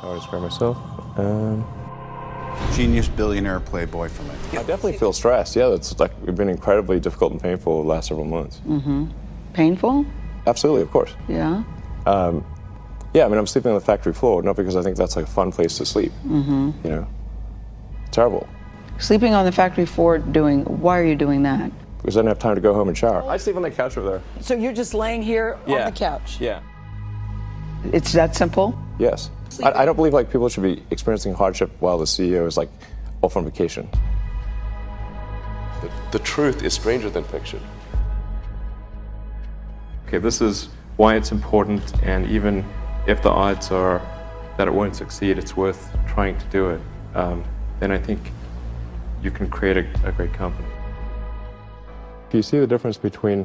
How would I describe myself? Genius, billionaire, playboy for life. I definitely feel stressed. Yeah, it's like it's been incredibly difficult and painful the last several months. Painful? Absolutely, of course. Yeah. Yeah, I mean, I'm sleeping on the factory floor, not because I think that's like a fun place to sleep. You know, terrible. Sleeping on the factory floor why are you doing that? Because I don't have time to go home and shower. I sleep on the couch over there. So you're just laying here on the couch? Yeah. It's that simple? Yes. I don't believe like people should be experiencing hardship while the CEO is like off on vacation. The truth is stranger than fiction. Okay, this is why it's important, and even if the odds are that it won't succeed, it's worth trying to do it. Then I think you can create a great company. Do you see the difference between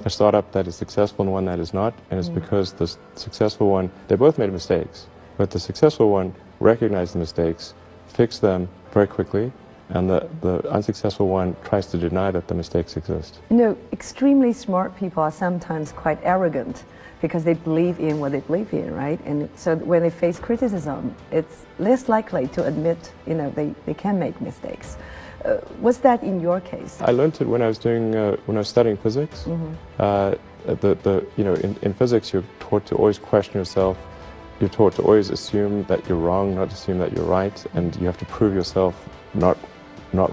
a startup that is successful and one that is not? And it's because the successful one, they both made mistakes, but the successful one recognized the mistakes, fixed them very quickly, and the unsuccessful one tries to deny that the mistakes exist. You know, extremely smart people are sometimes quite arrogant because they believe in what they believe in, right? And so when they face criticism, it's less likely to admit, you know, they can make mistakes. Was that in your case? I learned it when I was studying physics. You know, in physics, you're taught to always question yourself. You're taught to always assume that you're wrong, not assume that you're right, and you have to prove yourself not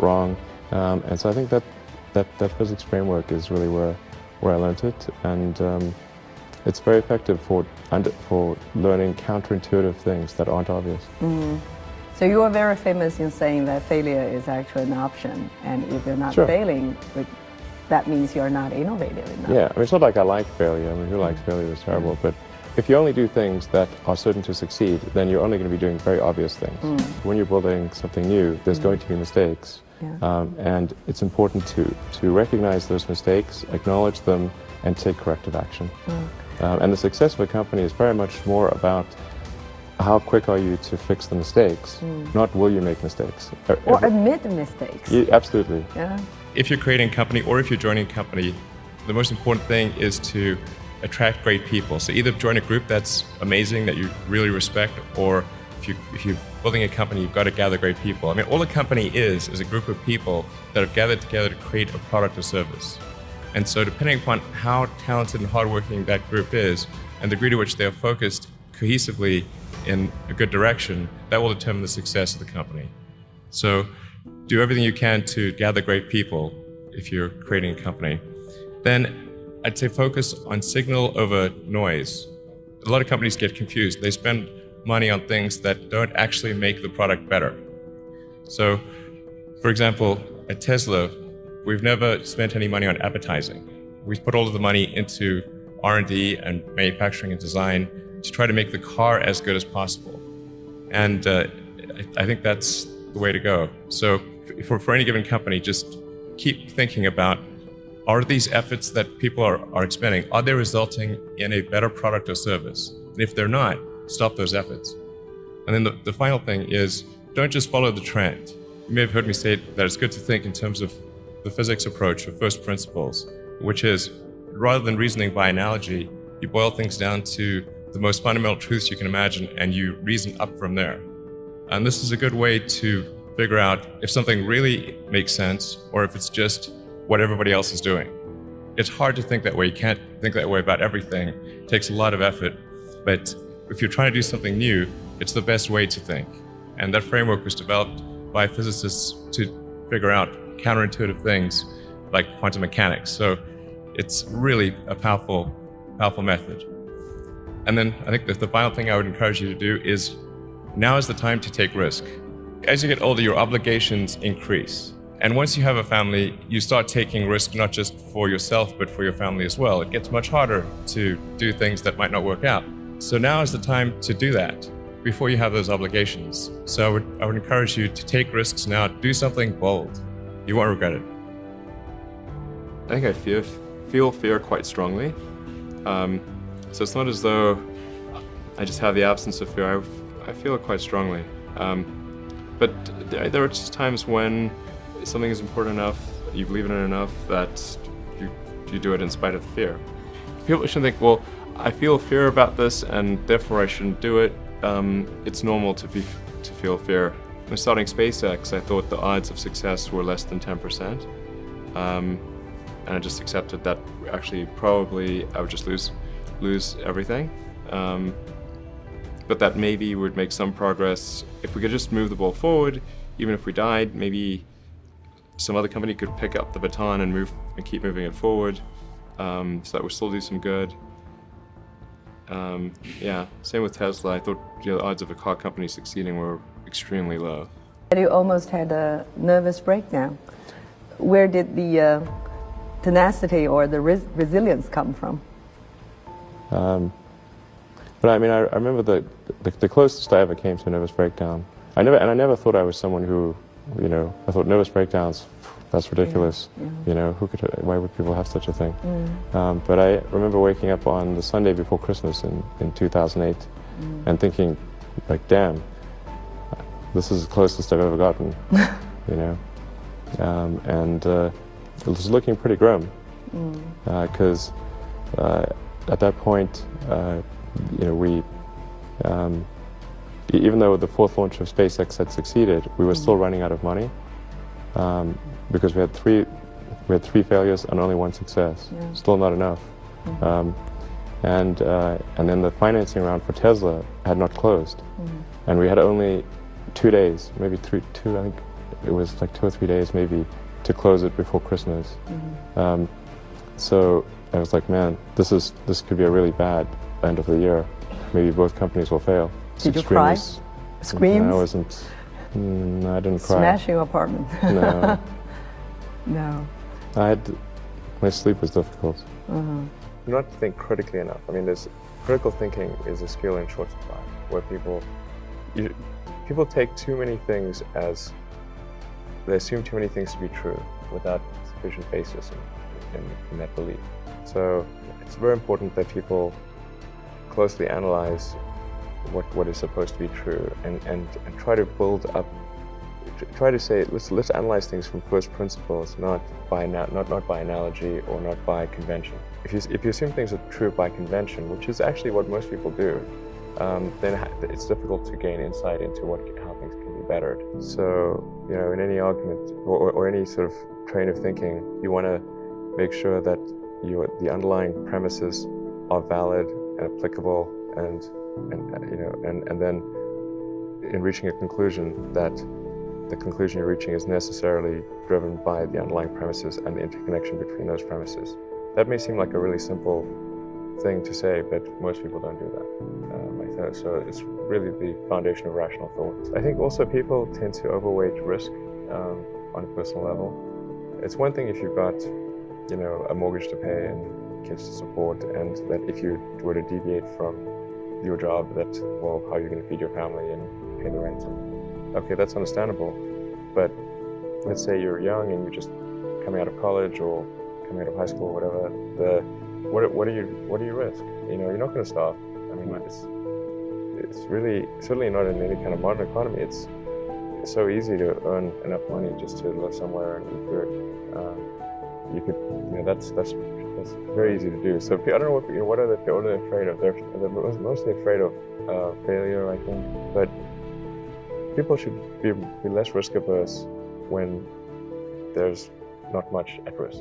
wrong. And so I think that physics framework is really where I learned it, and it's very effective for learning counterintuitive things that aren't obvious. So you are very famous in saying that failure is actually an option, and if you're not failing, that means you're not innovative enough. Yeah, I mean, it's not like I like failure. I mean, who likes failure? It's terrible. But if you only do things that are certain to succeed, then you're only going to be doing very obvious things. When you're building something new, there's going to be mistakes. And it's important to recognize those mistakes, acknowledge them, and take corrective action. And the success of a company is very much more about how quick are you to fix the mistakes, not will you make mistakes. Or admit the mistakes. Yeah, absolutely. Yeah. If you're creating a company or if you're joining a company, the most important thing is to attract great people. So either join a group that's amazing, that you really respect, or if you're building a company, you've got to gather great people. I mean, all a company is a group of people that have gathered together to create a product or service. And so depending upon how talented and hardworking that group is, and the degree to which they are focused cohesively in a good direction, that will determine the success of the company. So do everything you can to gather great people if you're creating a company. Then I'd say focus on signal over noise. A lot of companies get confused. They spend money on things that don't actually make the product better. So, for example, at Tesla, we've never spent any money on advertising. We put all of the money into R&D and manufacturing and design to try to make the car as good as possible. And I think that's the way to go. So for any given company, just keep thinking about, are these efforts that people are expending, are they resulting in a better product or service? And if they're not, stop those efforts. And then the final thing is, don't just follow the trend. You may have heard me say that it's good to think in terms of the physics approach of first principles, which is, rather than reasoning by analogy, you boil things down to the most fundamental truths you can imagine, and you reason up from there. And this is a good way to figure out if something really makes sense or if it's just what everybody else is doing. It's hard to think that way. You can't think that way about everything. It takes a lot of effort. But if you're trying to do something new, it's the best way to think. And that framework was developed by physicists to figure out counterintuitive things like quantum mechanics. So it's really a powerful method. And then I think that the final thing I would encourage you to do is, now is the time to take risk. As you get older, your obligations increase. And once you have a family, you start taking risk not just for yourself, but for your family as well. It gets much harder to do things that might not work out. So now is the time to do that before you have those obligations. So I would encourage you to take risks now, do something bold. You won't regret it. I think I feel fear quite strongly. So it's not as though I just have the absence of fear. I feel it quite strongly. But there are just times when something is important enough, you believe in it enough, that you do it in spite of the fear. People shouldn't think, well, I feel fear about this and therefore I shouldn't do it. it's normal to feel fear. When starting SpaceX, I thought the odds of success were less than 10%, and I just accepted that actually probably I would just lose everything. But that maybe we'd make some progress if we could just move the ball forward. Even if we died, maybe some other company could pick up the baton and keep moving it forward, so that would still do some good. Yeah, same with Tesla. I thought the odds of a car company succeeding were extremely low. You almost had a nervous breakdown. Where did the tenacity or the resilience come from? But I mean, I remember the closest I ever came to a nervous breakdown. I never thought I was someone who, I thought nervous breakdowns, that's ridiculous. Yeah. Why would people have such a thing? But I remember waking up on the Sunday before Christmas in 2008 and thinking, like, damn, this is the closest I've ever gotten, and it was looking pretty grim, because at that point, we, even though the fourth launch of SpaceX had succeeded, we were still running out of money, because we had three failures and only one success. Yeah. Still not enough. And then the financing round for Tesla had not closed, and we had only 2 days, maybe I think it was like 2 or 3 days maybe, to close it before Christmas. So I was like, man, this could be a really bad end of the year. Maybe both companies will fail. Did you cry? Screams? No, I wasn't. No, I didn't cry. Smash your apartment? No. No. My sleep was difficult. You don't have to think critically enough. I mean, critical thinking is a skill in short supply, where people take too many things they assume too many things to be true without sufficient basis in that belief. So it's very important that people closely analyze what is supposed to be true and try to build up. Try to say, let's analyze things from first principles, not by analogy or not by convention. If you assume things are true by convention, which is actually what most people do, then it's difficult to gain insight into how things can be bettered. So, in any argument or any sort of train of thinking, you want to make sure that the underlying premises are valid and applicable, and then in reaching a conclusion, that the conclusion you're reaching is necessarily driven by the underlying premises and the interconnection between those premises. That may seem like a really simple thing to say, but most people don't do that. So it's really the foundation of rational thought. I think also people tend to overweight risk on a personal level. It's one thing if you've got, a mortgage to pay and kids to support, and that if you were to deviate from your job, how are you going to feed your family and pay the rent? Okay, that's understandable. But let's say you're young and you're just coming out of college or coming out of high school or whatever. What do you risk? You're not going to starve. I mean, it's really certainly not in any kind of modern economy. It's so easy to earn enough money just to live somewhere and eat good. That's very easy to do. So I don't know what are they afraid of? They're mostly afraid of failure, I think. But people should be less risk averse when there's not much at risk.